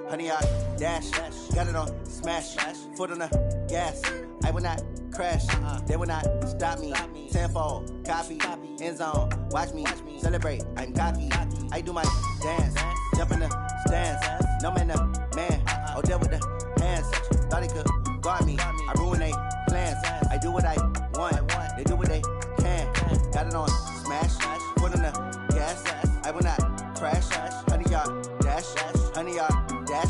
Honey, I dash, got it on smash, foot on the gas. I will not crash, they will not stop me. Tenfold, copy, end zone, watch me celebrate. I'm cocky, I do my dance, jump in the stands. No man, the man, oh, deal with the hands. Thought he could guard me, I ruin they plans. I do what I want, they do what they can. Got it on smash, foot on the gas. I will not crash, honey, yard dash, honey, yard dash,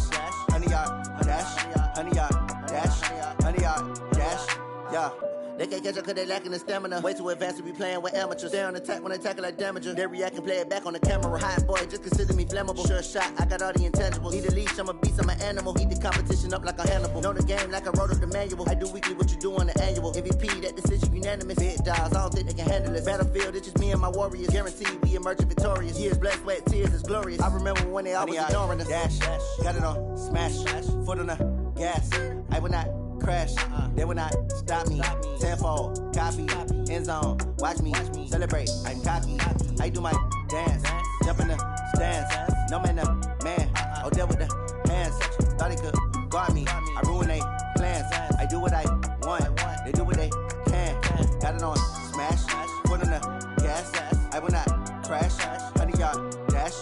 honey, yard dash, honey, yard dash, honey, yard dash, yeah. They can't catch up cause they lacking the stamina. Way too advanced to be playing with amateurs. Stay on attack when they tackle like damager. They react and play it back on the camera. Hot boy, just consider me flammable. Sure shot, I got all the intangibles. Need a leash, I'm a beast, I'm an animal. Heat the competition up like a Hannibal. Know the game like I wrote up the manual. I do weekly what you do on the annual. MVP, that decision unanimous. Big dogs, I don't think they can handle it. Battlefield, it's just me and my warriors. Guaranteed we emerge victorious. Years, blood, sweat, tears, it's glorious. I remember when they always ignoring us. Dash, got it on smash, foot on the gas. I will not crash, they will not stop me. Tenfold, copy, end zone, watch me celebrate. I'm cocky, I do my dance, jump in the stands. No man, the man, oh, deal with the hands. Thought he could guard me, I ruin they plans. I do what I want, they do what they can. Got it on smash, foot on the gas. I will not crash, honey, yard dash,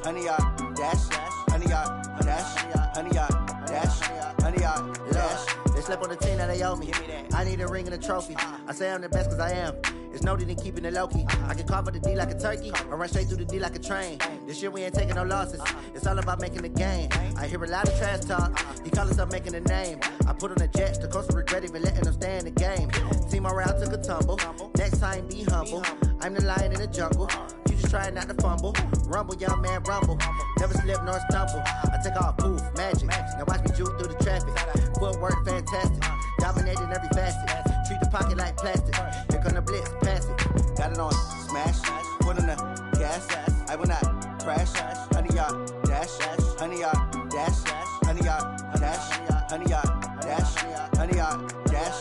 honey, yard dash, honey, yard dash, honey, yard dash, honey, yard dash. They slept on the team that they owe me. I need a ring and a trophy. I say I'm the best cause I am. It's no need in keeping it low key. I can carve up the D like a turkey, or run straight through the D like a train. This year we ain't taking no losses. It's all about making the game. I hear a lot of trash talk. He call himself making a name. I put on the Jets. The coach will regret even letting them stay in the game. Team around took a tumble. Next time be humble. I'm the lion in the jungle. You just trying not to fumble. Rumble, young man, rumble. Never slip nor stumble. I take off, poof, magic. Now watch me juke through the traffic. Footwork fantastic. Dominating every facet. Treat the pocket like plastic. Here come the blitz, pass it. Got it on smash, foot on the gas. I will not crash. Honey, yard dash, honey, yard dash, honey, yard dash, honey, yard dash, honey, yard dash.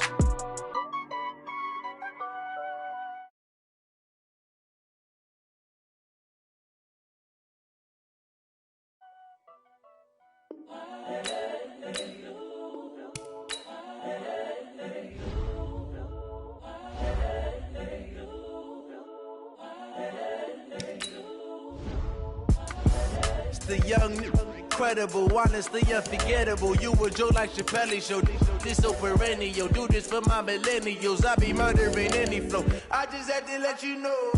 The young, incredible, honestly unforgettable. You were Joe like Chappelle show. This so perennial. Do this for my millennials. I be murdering any flow. I just had to let you know.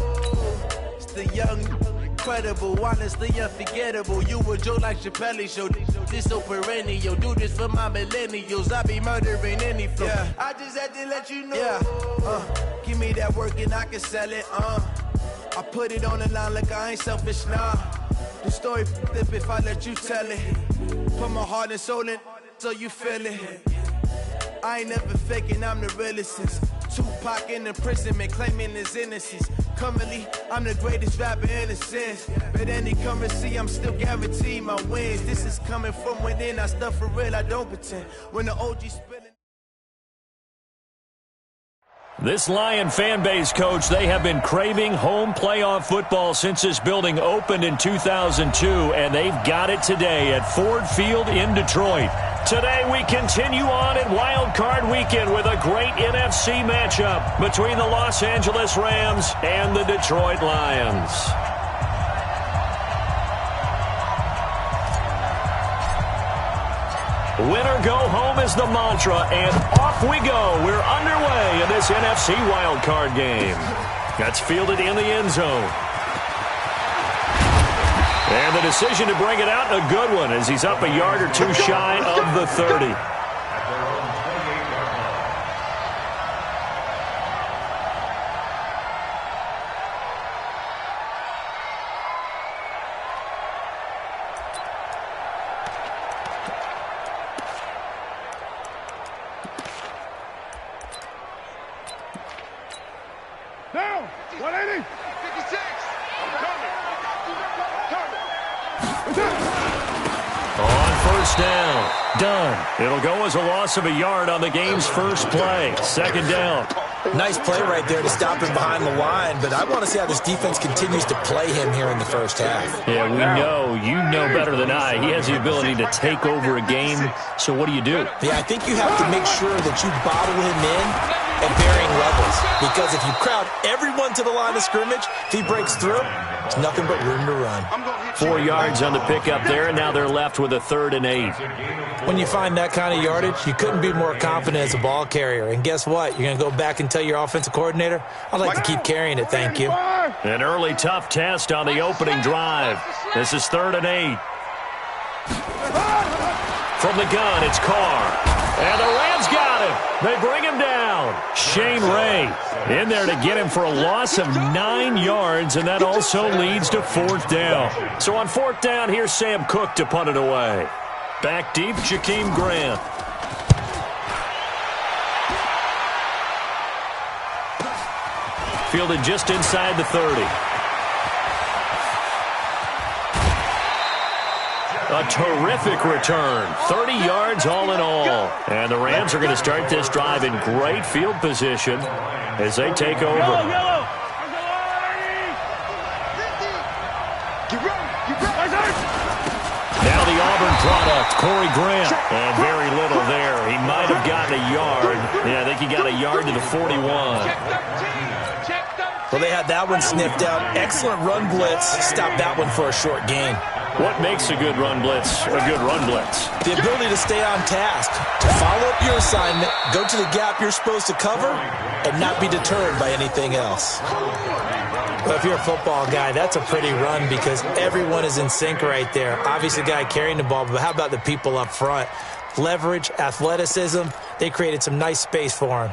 It's the young, incredible, honestly unforgettable. You were Joe like Chappelle show. This so perennial. Do this for my millennials. I be murdering any flow. Yeah. I just had to let you know. Yeah. Give me that work and I can sell it. I put it on the line like I ain't selfish, nah. The story flip if I let you tell it. Put my heart and soul in so you feel it. I ain't never faking, I'm the realest since Tupac in imprisonment, claiming his innocence. Currently, I'm the greatest rapper in a sense. But any currency, I'm still guaranteed my wins. This is coming from within, I stuff for real, I don't pretend. When the OG spilling. This Lion fan base, Coach, they have been craving home playoff football since this building opened in 2002, and they've got it today at Ford Field in Detroit. Today we continue on in Wild Card Weekend with a great NFC matchup between the Los Angeles Rams and the Detroit Lions. Winner go home is the mantra, and off we go. We're underway in this NFC wildcard game. That's fielded in the end zone. And the decision to bring it out, a good one, as he's up a yard or two shy of the 30. Down! 180! 56! I'm coming! On first down. Done. It'll go as a loss of a yard on the game's first play. Second down. Nice play right there to stop him behind the line, but I want to see how this defense continues to play him here in the first half. Yeah, we know. You know better than I. He has the ability to take over a game, so what do you do? Yeah, I think you have to make sure that you bottle him in at varying levels, because if you crowd everyone to the line of scrimmage, if he breaks through, it's nothing but room to run. 4 yards on the pickup there, and now they're left with a 3rd and 8. When you find that kind of yardage, you couldn't be more confident as a ball carrier. And guess what? You're going to go back and tell your offensive coordinator, I'd like to keep carrying it, thank you. An early tough test on the opening drive. This is 3rd and 8. From the gun, it's Carr. And the Rams got him. They bring him down. Shane Ray in there to get him for a loss of 9 yards, and that also leads to 4th down. So on 4th down, here's Sam Cook to punt it away. Back deep, Jakeem Grant. Fielded just inside the 30. A terrific return. 30 yards all in all. And the Rams are going to start this drive in great field position as they take over. Now the Auburn product, Corey Grant. And very little there. He might have gotten a yard. Yeah, I think he got a yard to the 41. Well, they had that one sniffed out. Excellent run blitz. Stopped that one for a short gain. What makes a good run blitz a good run blitz? The ability to stay on task, to follow up your assignment, go to the gap you're supposed to cover, and not be deterred by anything else. Well, if you're a football guy, that's a pretty run because everyone is in sync right there. Obviously, the guy carrying the ball, but how about the people up front? Leverage, athleticism, they created some nice space for him.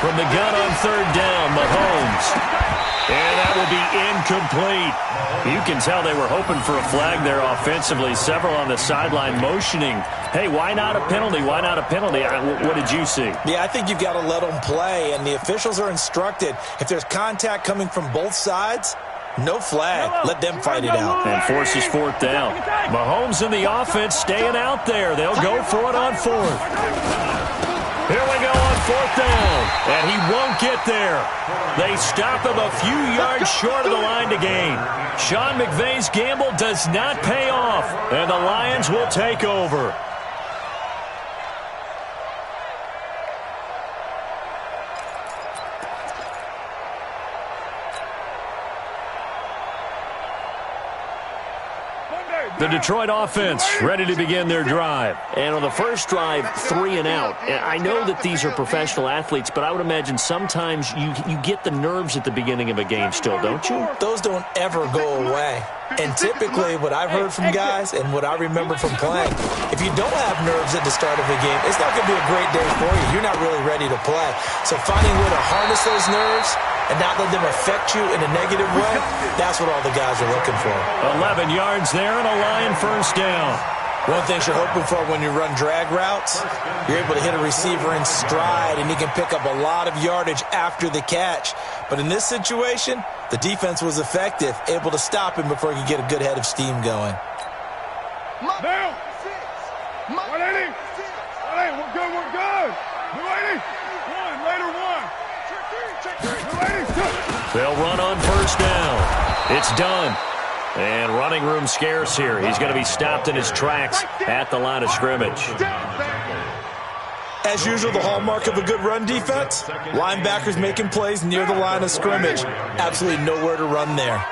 From the gun on 3rd down, Mahomes. And that will be incomplete. You can tell they were hoping for a flag there offensively. Several on the sideline motioning. Hey, why not a penalty? Why not a penalty? What did you see? Yeah, I think you've got to let them play, and the officials are instructed. If there's contact coming from both sides, no flag. Let them fight it out. And forces 4th down. Mahomes and the offense staying out there. They'll go for it on 4th. Here we go on 4th down, and he won't get there. They stop him a few yards short of the line to gain. Sean McVay's gamble does not pay off, and the Lions will take over. The Detroit offense ready to begin their drive. And on the first drive, 3 and out. I know that these are professional athletes, but I would imagine sometimes you get the nerves at the beginning of a game still, don't you? Those don't ever go away. And typically what I've heard from guys and what I remember from playing, if you don't have nerves at the start of a game, it's not going to be a great day for you. You're not really ready to play. So finding a way to harness those nerves and not let them affect you in a negative way, that's what all the guys are looking for. 11 yards there and a Lion first down. One thing you're hoping for when you run drag routes, you're able to hit a receiver in stride, and he can pick up a lot of yardage after the catch. But in this situation, the defense was effective, able to stop him before he could get a good head of steam going. Now, 180. 180, we're good, we're good. 280. One, later one. Check three. 280. They'll run on first down. It's done. And running room scarce here. He's going to be stopped in his tracks at the line of scrimmage. As usual, the hallmark of a good run defense, linebackers making plays near the line of scrimmage. Absolutely nowhere to run there.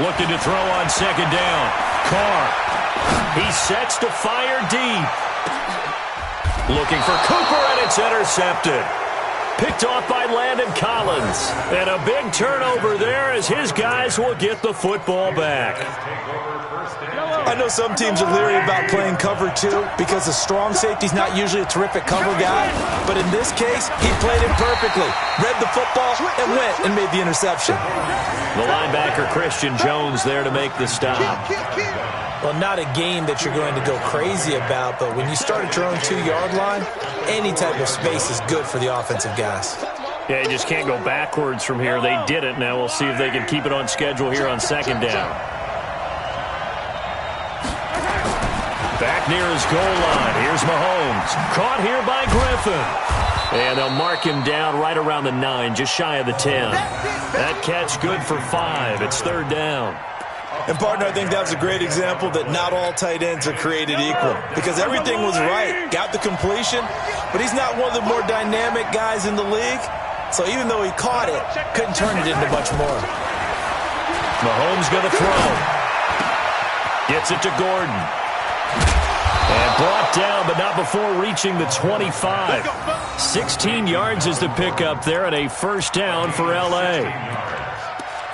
Looking to throw on second down. Carr. He sets to fire deep. Looking for Cooper, and it's intercepted. Picked off by Landon Collins. And a big turnover there as his guys will get the football back. I know some teams are leery about playing cover 2 because the strong safety's not usually a terrific cover guy. But in this case, he played it perfectly. Read the football and went and made the interception. The linebacker, Christian Jones, there to make the stop. Well, not a game that you're going to go crazy about, but when you start at your own 2-yard line, any type of space is good for the offensive guys. Yeah, you just can't go backwards from here. They did it. Now we'll see if they can keep it on schedule here on second down. Back near his goal line. Here's Mahomes. Caught here by Griffin. And they'll mark him down right around the 9, just shy of the 10. That catch good for 5. It's third down. And, partner, I think that was a great example that not all tight ends are created equal because everything was right. Got the completion, but he's not one of the more dynamic guys in the league. So even though he caught it, couldn't turn it into much more. Mahomes going to throw. Gets it to Gordon. And brought down, but not before reaching the 25. 16 yards is the pickup there, and a first down for L.A.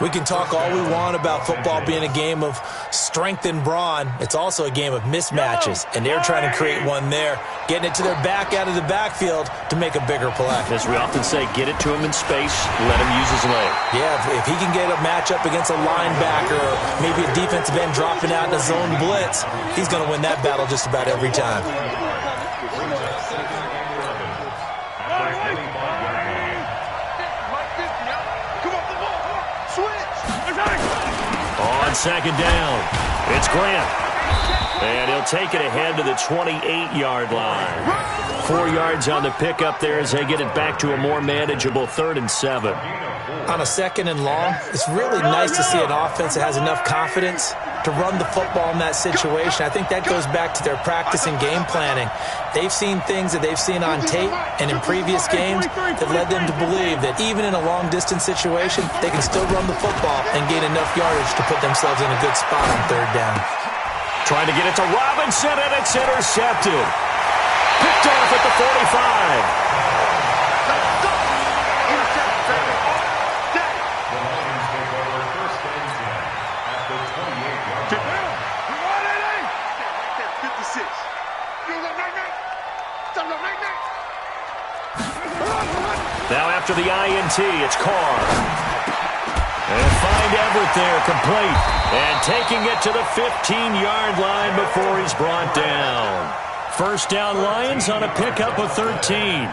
We can talk all we want about football being a game of strength and brawn. It's also a game of mismatches, and they're trying to create one there, getting it to their back out of the backfield to make a bigger play. As we often say, get it to him in space, let him use his leg. Yeah, if he can get a matchup against a linebacker or maybe a defensive end dropping out in a zone blitz, he's going to win that battle just about every time. On second down, it's Grant. And he'll take it ahead to the 28-yard line. 4 yards on the pickup there as they get it back to a more manageable 3rd and 7. On a 2nd and long, it's really nice to see an offense that has enough confidence to run the football in that situation. I think that goes back to their practice and game planning. They've seen things that they've seen on tape and in previous games that led them to believe that even in a long-distance situation, they can still run the football and gain enough yardage to put themselves in a good spot on 3rd down. Trying to get it to Robinson, and it's intercepted. Picked off at the 45. Now after the INT, it's Carr. And find Everett there, complete. And taking it to the 15-yard line before he's brought down. First down Lions on a pickup of 13.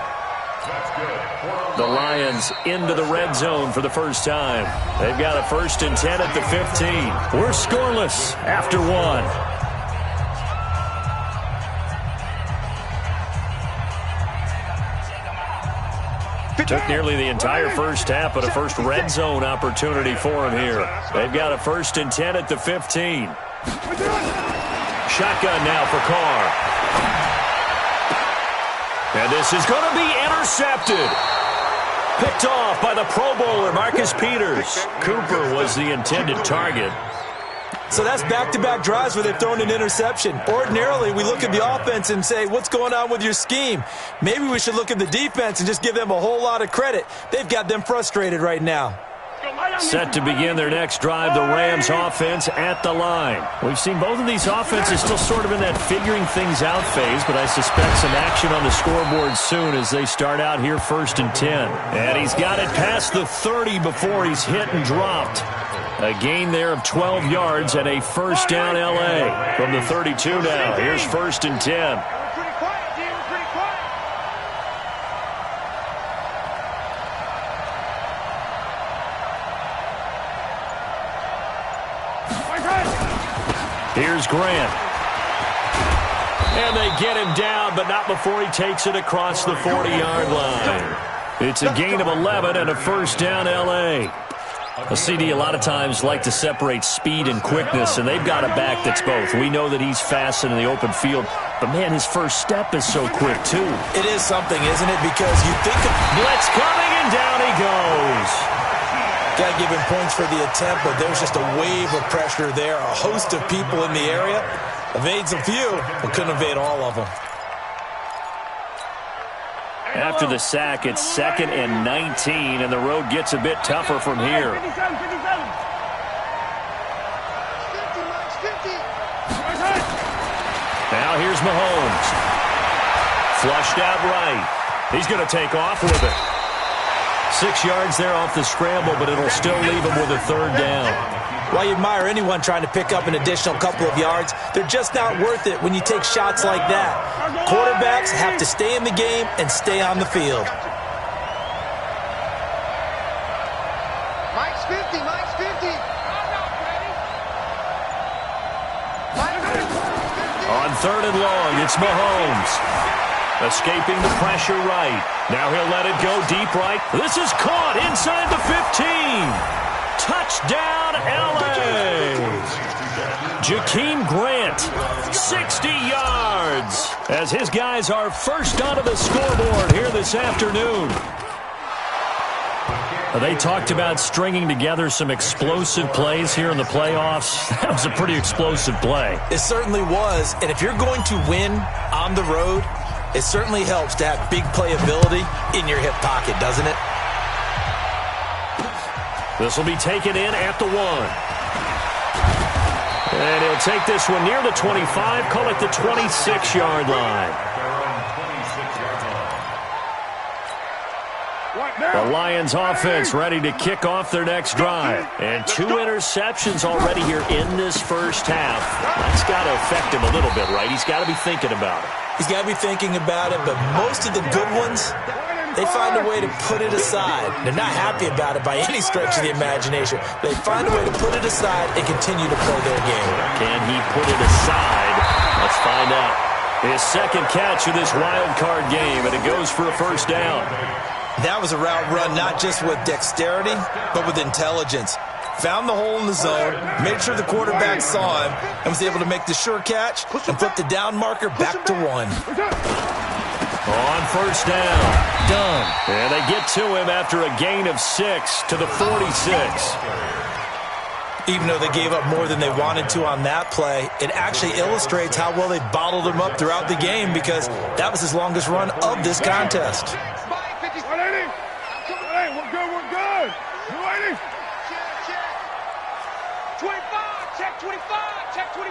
The Lions into the red zone for the first time. They've got a 1st and 10 at the 15. We're scoreless after 1. Took nearly the entire first half, but a first red zone opportunity for him here. They've got a 1st and 10 at the 15. Shotgun now for Carr. And this is going to be intercepted. Picked off by the Pro Bowler, Marcus Peters. Cooper was the intended target. So that's back-to-back drives where they've thrown an interception. Ordinarily, we look at the offense and say, what's going on with your scheme? Maybe we should look at the defense and just give them a whole lot of credit. They've got them frustrated right now. Set to begin their next drive, the Rams offense at the line. We've seen both of these offenses still sort of in that figuring things out phase, but I suspect some action on the scoreboard soon as they start out here 1st and 10. And he's got it past the 30 before he's hit and dropped. A gain there of 12 yards and a first down L.A. from the 32 now. Here's 1st and 10. Here's Grant. And they get him down, but not before he takes it across the 40-yard line. It's a gain of 11 and a first down L.A. A CD a lot of times like to separate speed and quickness, and they've got a back that's both. We know that he's fast in the open field, but, man, his first step is so quick, too. It is something, isn't it? Because you think of blitz coming, and down he goes. Got to give him points for the attempt, but there's just a wave of pressure there. A host of people in the area. Evades a few, but couldn't evade all of them. After the sack, it's 2nd and 19, and the road gets a bit tougher from here. Now here's Mahomes. Flushed out right. He's going to take off with it. 6 yards there off the scramble, but it'll still leave him with a 3rd down. While you admire anyone trying to pick up an additional couple of yards, they're just not worth it when you take shots like that. Quarterbacks have to stay in the game and stay on the field. Mike's 50, Mike's 50. On 3rd and long, it's Mahomes. Escaping the pressure right. Now he'll let it go deep right. This is caught inside the 15. Touchdown, L.A. Jakeem Grant, 60 yards, as his guys are first onto the scoreboard here this afternoon. They talked about stringing together some explosive plays here in the playoffs. That was a pretty explosive play. It certainly was, and if you're going to win on the road, it certainly helps to have big playability in your hip pocket, doesn't it? This will be taken in at the 1. And he'll take this one near the 25, call it the 26-yard line. The Lions offense ready to kick off their next drive. And 2 interceptions already here in this first half. That's got to affect him a little bit, right? He's got to be thinking about it. He's got to be thinking about it, but most of the good ones, they find a way to put it aside. They're not happy about it by any stretch of the imagination. They find a way to put it aside and continue to play their game. Can he put it aside? Let's find out. His second catch of this wild card game, and it goes for a first down. That was a route run not just with dexterity, but with intelligence. Found the hole in the zone, made sure the quarterback saw him, and was able to make the sure catch and put the down marker back to 1. On first down, done. And they get to him after a gain of 6 to the 46. Even though they gave up more than they wanted to on that play, it actually illustrates how well they bottled him up throughout the game, because that was his longest run of this contest. We're good. 25, check 25, check 25.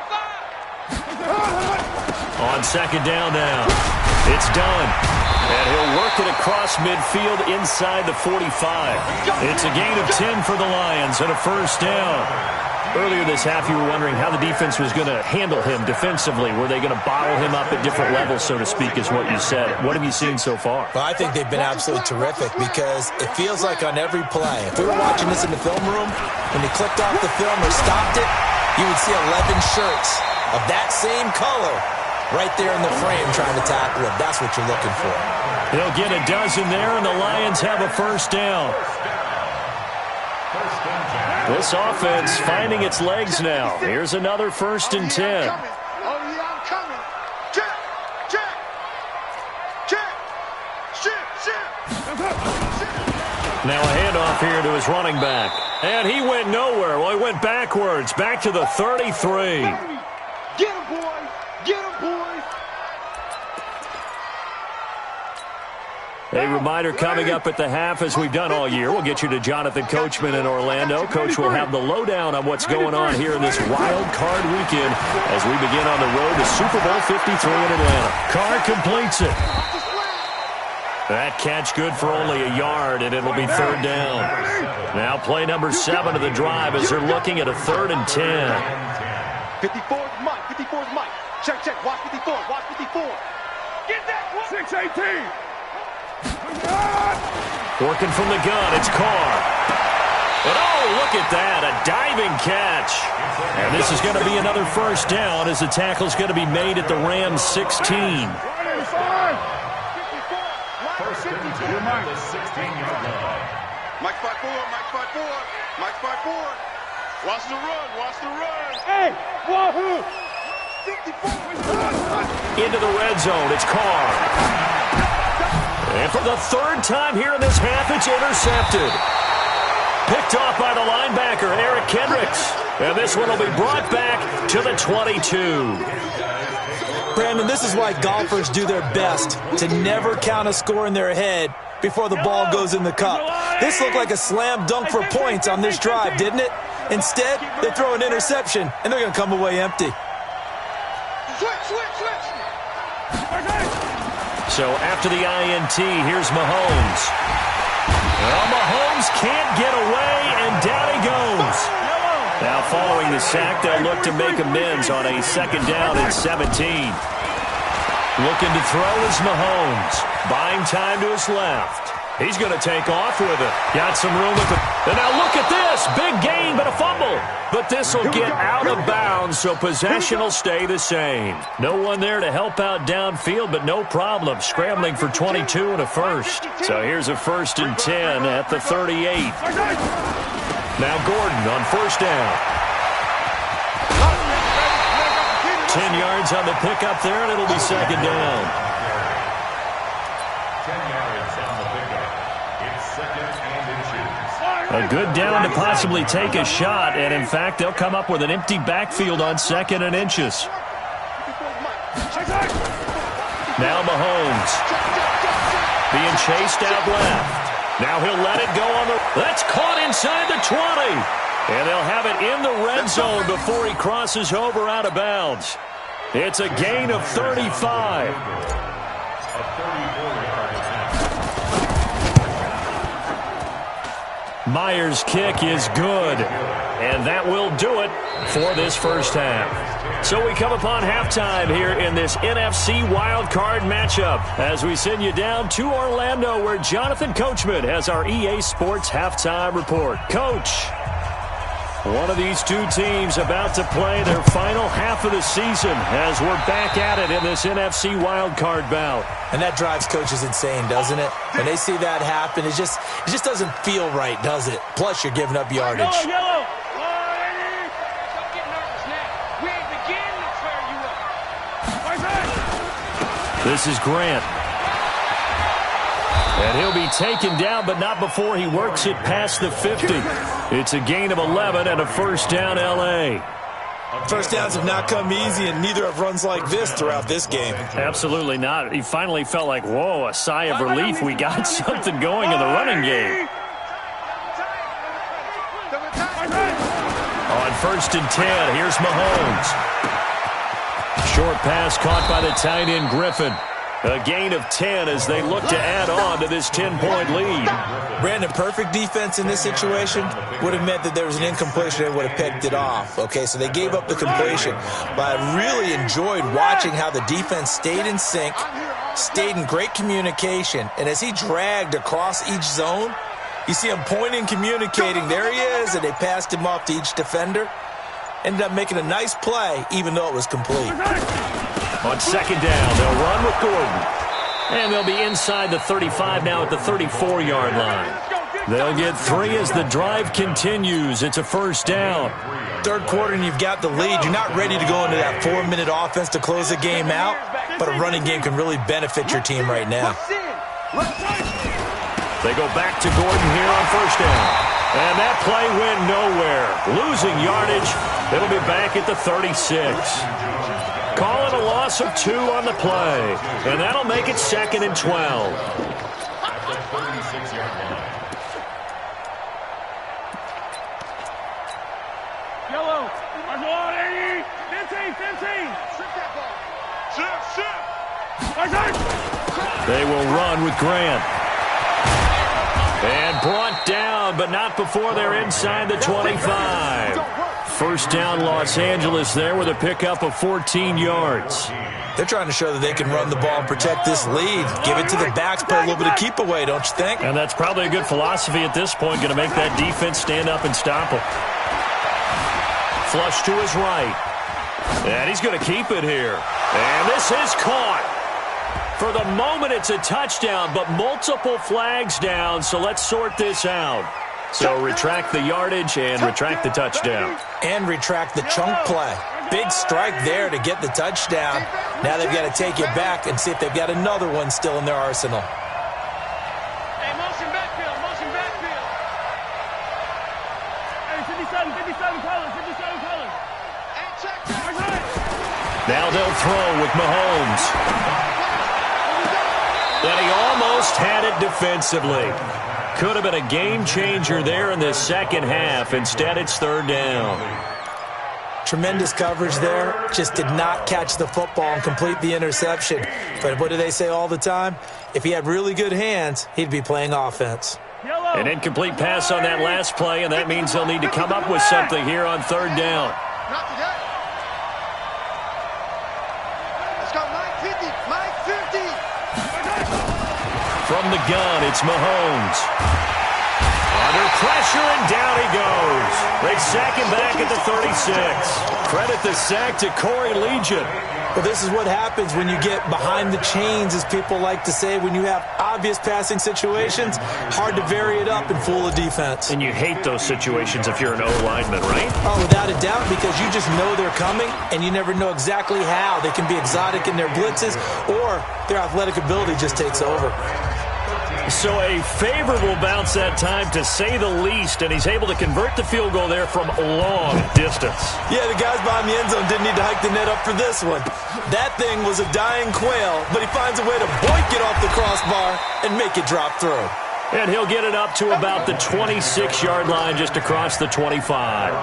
On second down now, it's done. And he'll work it across midfield inside the 45. It's a gain of 10 for the Lions and a first down. Earlier this half, you were wondering how the defense was going to handle him defensively. Were they going to bottle him up at different levels, so to speak, is what you said. What have you seen so far? Well, I think they've been absolutely terrific, because it feels like on every play, if we were watching this in the film room, when they clicked off the film or stopped it, you would see 11 shirts of that same color right there in the frame trying to tackle him. That's what you're looking for. He'll get a dozen there, and the Lions have a first down. This offense finding its legs now. Here's another 1st and 10. Oh, yeah, I'm coming. Check, check, check, shit. Now a handoff here to his running back. And he went nowhere. Well, he went backwards, back to the 33. Get him, boy. Get him, boy. A reminder coming up at the half, as we've done all year. We'll get you to Jonathan Coachman in Orlando. Coach will have the lowdown on what's going on here in this wild card weekend as we begin on the road to Super Bowl 53 in Atlanta. Carr completes it. That catch good for only a yard, and it'll be 3rd down. Now play number 7 of the drive as they're looking at a 3rd and 10. 54's Mike. 54's Mike. Check. Watch 54. Watch 54. Get that one. 6-18. Working from the gun, it's Carr. And oh, look at that, a diving catch. And this is going to be another first down as the tackle's going to be made at the Rams 16. First and 10 at the 16-yard line. Mike 5-4, Mike 5-4, Mike 5-4. Watch the run. Hey, wahoo! 54. Into the red zone, it's Carr. And for the 3rd time here in this half, it's intercepted. Picked off by the linebacker, Eric Kendricks. And this one will be brought back to the 22. Brandon, this is why golfers do their best to never count a score in their head before the ball goes in the cup. This looked like a slam dunk for points on this drive, didn't it? Instead, they throw an interception, and they're going to come away empty. Switch. So after the INT, here's Mahomes. Well, Mahomes can't get away, and down he goes. Now following the sack, they'll look to make amends on a 2nd down and 17. Looking to throw is Mahomes. Buying time to his left. He's going to take off with it. Got some room with it. And now look at this. Big gain, but a fumble. But this will get out of bounds, so possession will stay the same. No one there to help out downfield, but no problem. Scrambling for 22 and a first. So here's a 1st and 10 at the 38. Now Gordon on 1st down. 10 yards on the pickup there, and it'll be 2nd down. 10 yards on the pickup. It's 2nd and inches. A good down to possibly take a shot, and in fact, they'll come up with an empty backfield on 2nd and inches. Now Mahomes. Being chased out left. Now he'll let it go on the... That's caught inside the 20. And they'll have it in the red zone before he crosses over out of bounds. It's a gain of 35. Myers' kick is good. And that will do it for this 1st half. So we come upon halftime here in this NFC wildcard matchup as we send you down to Orlando where Jonathan Coachman has our EA Sports halftime report. Coach, one of these two teams about to play their final half of the season as we're back at it in this NFC wildcard bout. And that drives coaches insane, doesn't it? When they see that happen, it just doesn't feel right, does it? Plus, you're giving up yardage. Yellow. This is Grant. And he'll be taken down, but not before he works it past the 50. It's a gain of 11 and a 1st down L.A. First downs have not come easy, and neither have runs like this throughout this game. Absolutely not. He finally felt like, whoa, a sigh of relief. We got something going in the running game. On 1st and 10, here's Mahomes. Short pass caught by the tight end Griffin. A gain of 10 as they look to add on to this 10-point lead. Brandon, perfect defense in this situation would have meant that there was an incompletion and would have picked it off. Okay, so they gave up the completion. But I really enjoyed watching how the defense stayed in sync, stayed in great communication, and as he dragged across each zone, you see him pointing, communicating. There he is, and they passed him off to each defender. Ended up making a nice play, even though it was complete. On 2nd down, they'll run with Gordon. And they'll be inside the 35 now at the 34-yard line. They'll get 3 as the drive continues. It's a 1st down. 3rd quarter and you've got the lead. You're not ready to go into that 4-minute offense to close the game out, but a running game can really benefit your team right now. They go back to Gordon here on 1st down. And that play went nowhere. Losing yardage. It'll be back at the 36. Calling a loss of 2 on the play. And that'll make it 2nd and 12. Yellow. 15. They will run with Grant. And brought down, but not before they're inside the 25. 1st down Los Angeles there with a pickup of 14 yards. They're trying to show that they can run the ball and protect this lead. Give it to the backs, play a little bit of keep away, don't you think? And that's probably a good philosophy at this point, going to make that defense stand up and stop them. Flush to his right. And he's going to keep it here. And this is caught. For the moment, it's a touchdown, but multiple flags down, so let's sort this out. So retract the yardage and retract the touchdown. And retract the chunk play. Big strike there to get the touchdown. Now they've got to take it back and see if they've got another one still in their arsenal. Hey, motion backfield. Hey, 57 colors. Now they'll throw with Mahomes. And he almost had it defensively. Could have been a game changer there in the 2nd half. Instead, it's 3rd down. Tremendous coverage there. Just did not catch the football and complete the interception. But what do they say all the time? If he had really good hands, he'd be playing offense. Yellow. An incomplete pass on that last play, and that means they'll need to come up with something here on third down. Not today. Let's go, Mike 50. Mike 50. From the gun, it's Mahomes. Under pressure, and down he goes. They sack him back at the 36. Credit the sack to Corey Legion. Well, this is what happens when you get behind the chains, as people like to say. When you have obvious passing situations, hard to vary it up and fool a defense. And you hate those situations if you're an O-lineman, right? Oh, without a doubt, because you just know they're coming, and you never know exactly how. They can be exotic in their blitzes, or their athletic ability just takes over. So a favorable bounce that time, to say the least, and he's able to convert the field goal there from a long distance. Yeah, the guys behind the end zone didn't need to hike the net up for this one. That thing was a dying quail, but he finds a way to boink it off the crossbar and make it drop through. And he'll get it up to about the 26-yard line, just across the 25.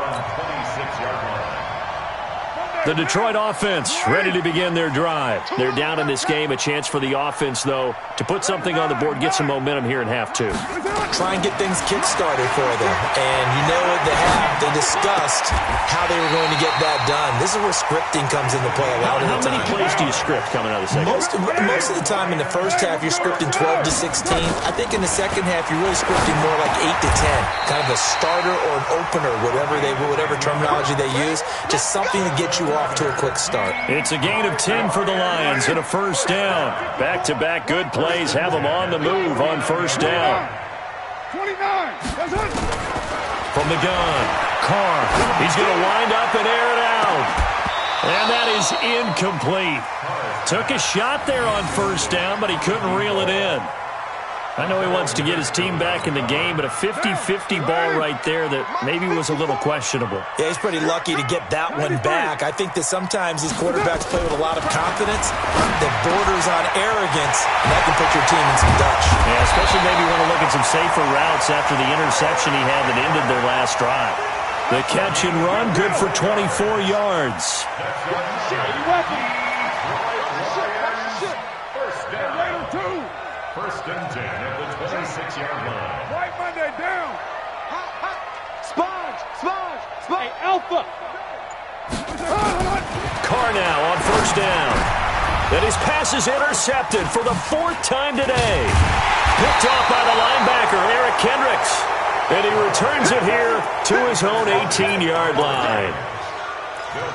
The Detroit offense ready to begin their drive. They're down in this game. A chance for the offense, though, to put something on the board, get some momentum here in half two. Try and get things kick-started for them. And you know at the half, they discussed how they were going to get that done. This is where scripting comes into play a lot of the time. How many plays do you script coming out of the second? Most of the time in the first half, you're scripting 12 to 16. I think in the second half, you're really scripting more like 8 to 10. Kind of a starter or an opener, whatever terminology they use. Just something to get you off to a quick start. It's a gain of 10 for the Lions and a first down. Back-to-back good plays have them on the move on first down. 29. That's it. From the gun, Carr. He's going to wind up and air it out. And that is incomplete. Took a shot there on first down, but he couldn't reel it in. I know he wants to get his team back in the game, but a 50-50 ball right there that maybe was a little questionable. Yeah, he's pretty lucky to get that one back. I think that sometimes these quarterbacks play with a lot of confidence that borders on arrogance, and that can put your team in some Dutch. Yeah, especially maybe want to look at some safer routes after the interception he had that ended their last drive. The catch and run, good for 24 yards. First and 10 at the 26-yard line. White Monday down. Sponge. Hey, Alpha. Carr now on first down. And his pass is intercepted for the fourth time today. Picked off by the linebacker, Eric Kendricks. And he returns it here to his own 18-yard line.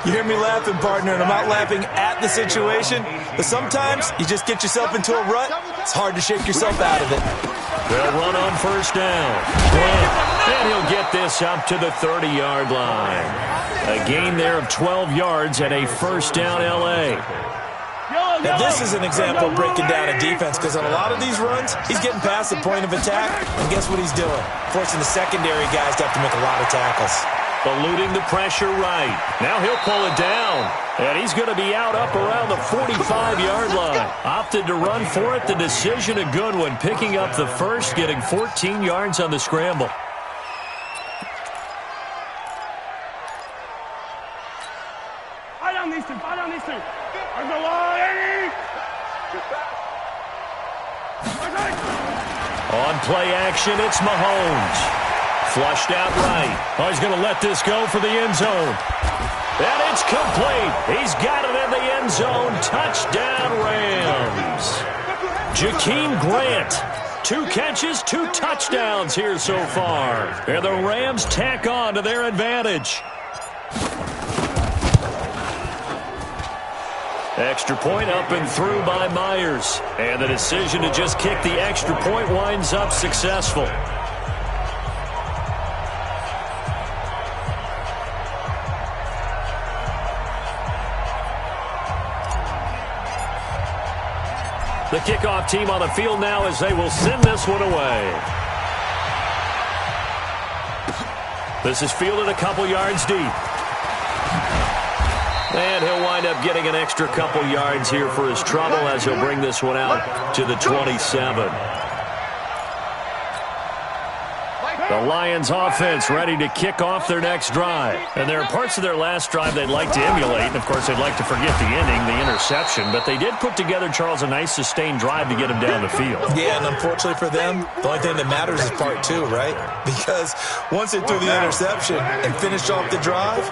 You hear me laughing, partner, and I'm not laughing at the situation, but sometimes you just get yourself into a rut. It's hard to shake yourself out of it. They'll run on first down. And he'll get this up to the 30-yard line. A gain there of 12 yards and a first down L.A. Now, this is an example of breaking down a defense, because on a lot of these runs, he's getting past the point of attack, and guess what he's doing? Forcing the secondary guys to have to make a lot of tackles. Eluding the pressure right. Now he'll pull it down. And he's going to be out up around the 45-yard line. Opted to run for it. The decision a good one. Picking up the first, getting 14 yards on the scramble. Eye down these two. On the line. On play action, it's Mahomes. Flushed out right. Oh, he's going to let this go for the end zone. And it's complete. He's got it in the end zone. Touchdown, Rams. Jakeem Grant. 2 catches, 2 touchdowns here so far. And the Rams tack on to their advantage. Extra point up and through by Myers. And the decision to just kick the extra point winds up successful. The kickoff team on the field now as they will send this one away. This is fielded a couple yards deep. And he'll wind up getting an extra couple yards here for his trouble as he'll bring this one out to the 27. The Lions offense ready to kick off their next drive. And there are parts of their last drive they'd like to emulate. And, of course, they'd like to forget the ending, the interception. But they did put together, Charles, a nice sustained drive to get them down the field. Yeah, and unfortunately for them, the only thing that matters is part two, right? Because once they threw the interception and finished off the drive,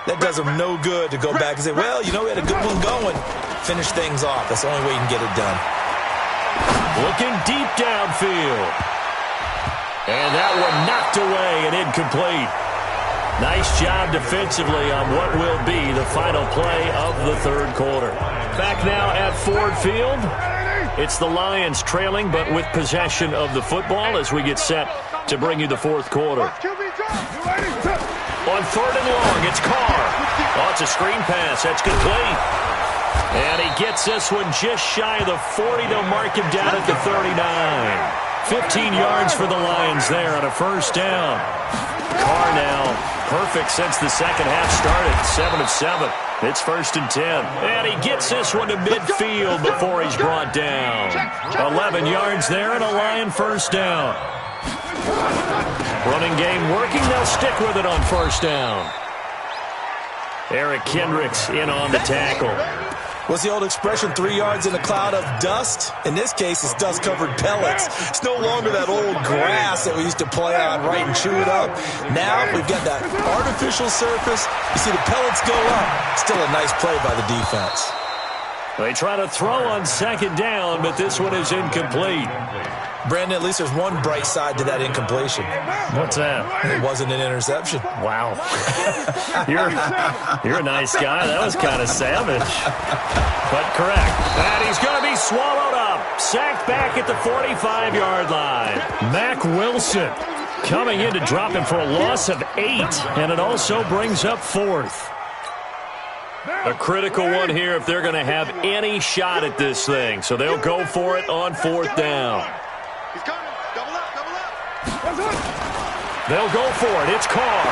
that does them no good to go back and say, well, you know, we had a good one going. Finish things off. That's the only way you can get it done. Looking deep downfield. And that one knocked away and incomplete. Nice job defensively on what will be the final play of the third quarter. Back now at Ford Field. It's the Lions trailing, but with possession of the football as we get set to bring you the fourth quarter. On third and long, it's Carr. Oh, it's a screen pass. That's complete. And he gets this one just shy of the 40. They'll mark him down at the 39. 15 yards for the Lions there on a first down. Carr now perfect since the second half started. 7 of 7. It's 1st and 10. And he gets this one to midfield before he's brought down. 11 yards there and a Lion first down. Running game working. They'll stick with it on first down. Eric Kendricks in on the tackle. What's the old expression, 3 yards in a cloud of dust? In this case, it's dust-covered pellets. It's no longer that old grass that we used to play on, right, and chew it up. Now we've got that artificial surface. You see the pellets go up. Still a nice play by the defense. They try to throw on second down, but this one is incomplete. Brandon, at least there's one bright side to that incompletion. What's that? It wasn't an interception. Wow. You're a nice guy. That was kind of savage. But correct. And he's going to be swallowed up. Sacked back at the 45-yard line. Mack Wilson coming in to drop him for a loss of 8. And it also brings up 4th. A critical one here if they're going to have any shot at this thing. So they'll go for it on 4th down. He's coming. Double up, double up. They'll go for it. It's Carr.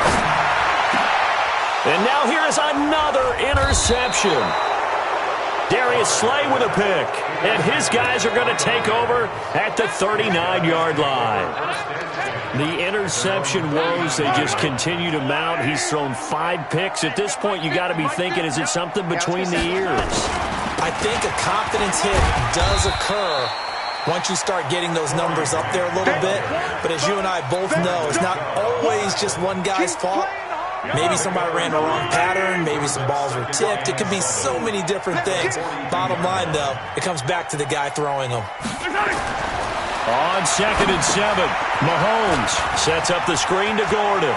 And now here's another interception. Darius Slay with a pick. And his guys are going to take over at the 39-yard line. The interception woes, they just continue to mount. He's thrown 5 picks. At this point, you got to be thinking, is it something between the ears? I think a confidence hit does occur once you start getting those numbers up there a little bit. But as you and I both know, it's not always just one guy's fault. Maybe somebody ran the wrong pattern. Maybe some balls were tipped. It could be so many different things. Bottom line, though, it comes back to the guy throwing them. On 2nd and 7, Mahomes sets up the screen to Gordon.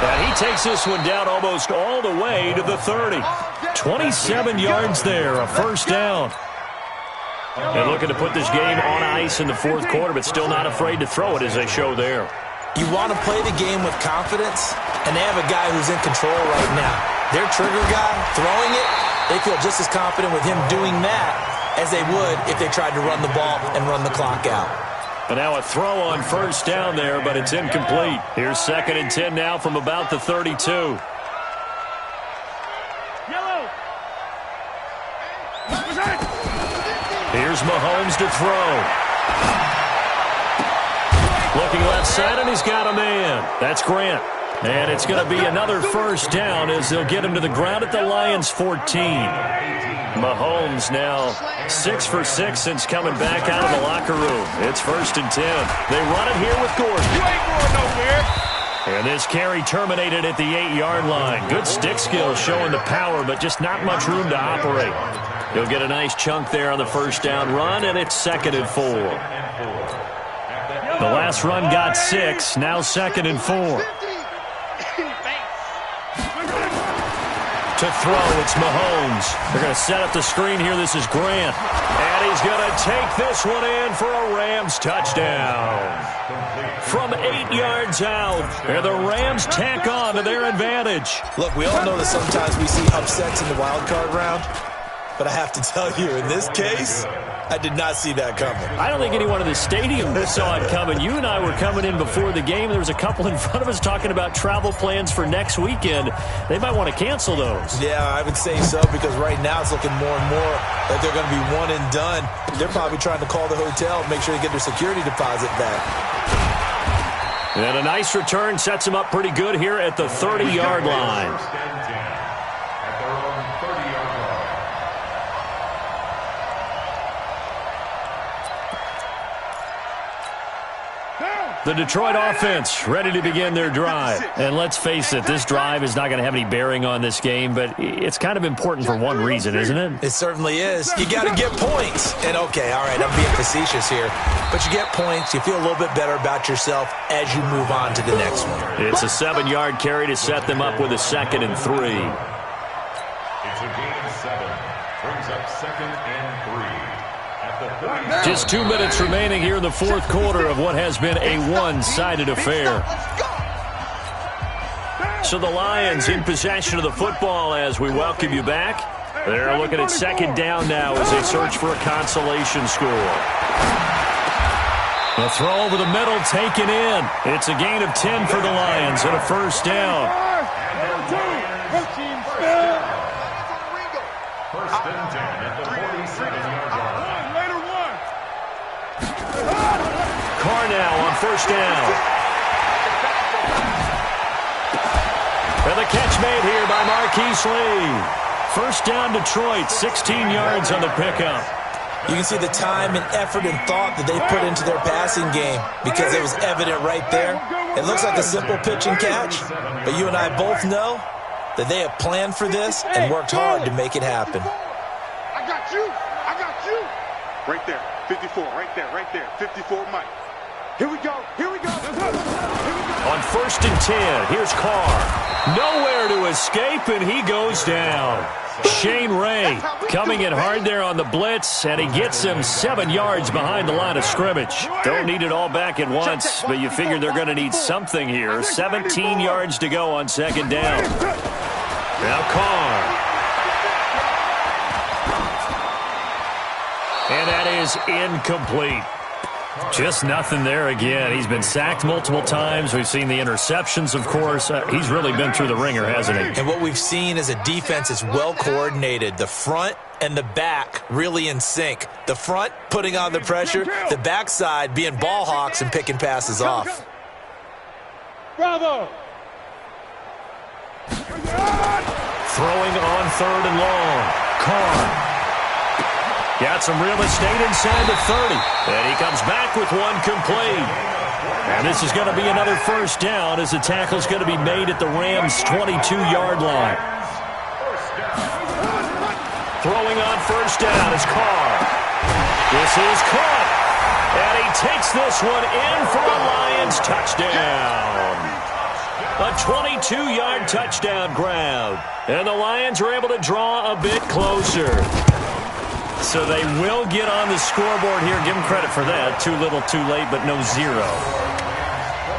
And he takes this one down almost all the way to the 30. 27 yards there, a first down. And looking to put this game on ice in the fourth quarter, but still not afraid to throw it as they show there. You want to play the game with confidence, and they have a guy who's in control right now. Their trigger guy, throwing it, they feel just as confident with him doing that as they would if they tried to run the ball and run the clock out. But now a throw on first down there, but it's incomplete. Here's 2nd and 10 now from about the 32. Yellow. Here's Mahomes to throw. Looking left side, and he's got a man. That's Grant. And it's going to be another first down as they'll get him to the ground at the Lions' 14. Mahomes now 6 for 6 since coming back out of the locker room. It's 1st and 10. They run it here with Gordon. You ain't going nowhere. And this carry terminated at the 8-yard line. Good stick skill showing the power, but just not much room to operate. He'll get a nice chunk there on the first down run, and it's 2nd and 4. The last run got 6, now 2nd and 4. To throw, it's Mahomes. They're going to set up the screen here. This is Grant. And he's going to take this one in for a Rams touchdown. From 8 yards out, and the Rams tack on to their advantage. Look, we all know that sometimes we see upsets in the wild card round. But I have to tell you, in this case, I did not see that coming. I don't think anyone in the stadium saw it coming. You and I were coming in before the game. There was a couple in front of us talking about travel plans for next weekend. They might want to cancel those. Yeah, I would say so, because right now it's looking more and more like they're going to be one and done. They're probably trying to call the hotel and make sure they get their security deposit back. And a nice return sets him up pretty good here at the 30-yard line. The Detroit offense ready to begin their drive. And let's face it, this drive is not going to have any bearing on this game, but it's kind of important for one reason, isn't it? It certainly is. You got to get points. And, okay, all right, I'm being facetious here. But you get points, you feel a little bit better about yourself as you move on to the next one. It's a 7-yard carry to set them up with a 2nd and 3. It's a gain of 7. Brings up 2nd and 3. Just 2 minutes remaining here in the fourth quarter of what has been a one-sided affair. So the Lions in possession of the football as we welcome you back. They're looking at 2nd down now as they search for a consolation score. The throw over the middle taken in. It's a gain of 10 for the Lions and a 1st down. First and 10 at the 47-yard line. Carr now on 1st down. And the catch made here by Marquise Lee. 1st down Detroit, 16 yards on the pickup. You can see the time and effort and thought that they put into their passing game because it was evident right there. It looks like a simple pitch and catch, but you and I both know that they have planned for this and worked hard to make it happen. I got you. I got you. Right there. 54. Right there. Right there. 54, Mike. Here we go. Here we go. On 1st and 10, here's Carr. Nowhere to escape, and he goes down. Shane Ray coming in hard there on the blitz, and he gets him 7 yards behind the line of scrimmage. Don't need it all back at once, but you figure they're going to need something here. 17 yards to go on 2nd down. Now Carr. And that is incomplete. Just nothing there again. He's been sacked multiple times. We've seen the interceptions, of course. He's really been through the ringer, hasn't he? And what we've seen is a defense is well coordinated. The front and the back really in sync. The front putting on the pressure, the backside being ball hawks and picking passes off. Bravo! Throwing on 3rd and long. Carr. Got some real estate inside the 30. And he comes back with one complete. And this is going to be another 1st down as the tackle's going to be made at the Rams' 22-yard line. Throwing on 1st down is Carr. This is caught. And he takes this one in for a Lions touchdown. A 22-yard touchdown grab. And the Lions are able to draw a bit closer. So they will get on the scoreboard here. Give them credit for that. Too little, too late, but no 0.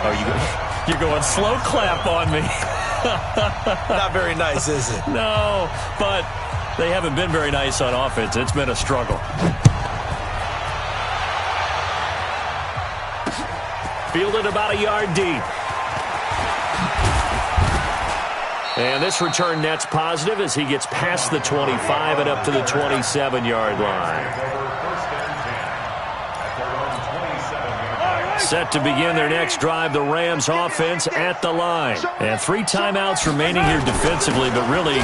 Oh, you're going slow clap on me. Not very nice, is it? No, but they haven't been very nice on offense. It's been a struggle. Fielded about a yard deep. And this return net's positive as he gets past the 25 and up to the 27-yard line. Set to begin their next drive, the Rams offense at the line. And 3 timeouts remaining here defensively, but really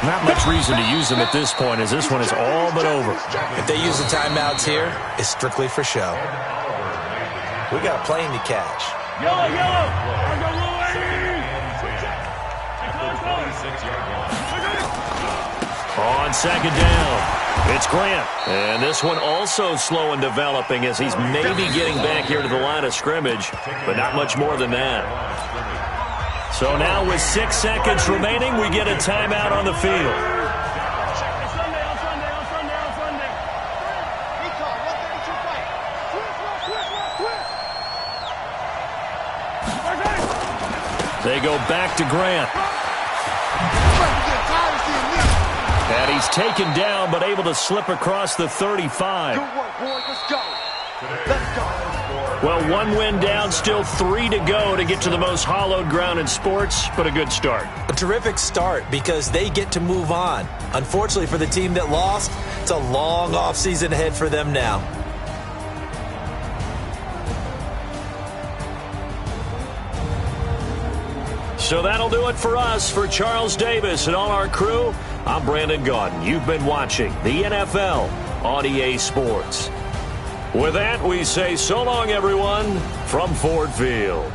not much reason to use them at this point as this one is all but over. If they use the timeouts here, it's strictly for show. We got a plane to catch. Yellow, yellow! On 2nd down, it's Grant. And this one also slow in developing as he's maybe getting back here to the line of scrimmage, but not much more than that. So now with 6 seconds remaining, we get a timeout on the field. They go back to Grant. And he's taken down, but able to slip across the 35. Good work, boys. Let's go. Let's go. Well, 1 win down, still 3 to go to get to the most hallowed ground in sports, but a good start. A terrific start because they get to move on. Unfortunately for the team that lost, it's a long offseason ahead for them now. So that'll do it for us. For Charles Davis and all our crew, I'm Brandon Gaudin. You've been watching the NFL on EA Sports. With that, we say so long, everyone, from Ford Field.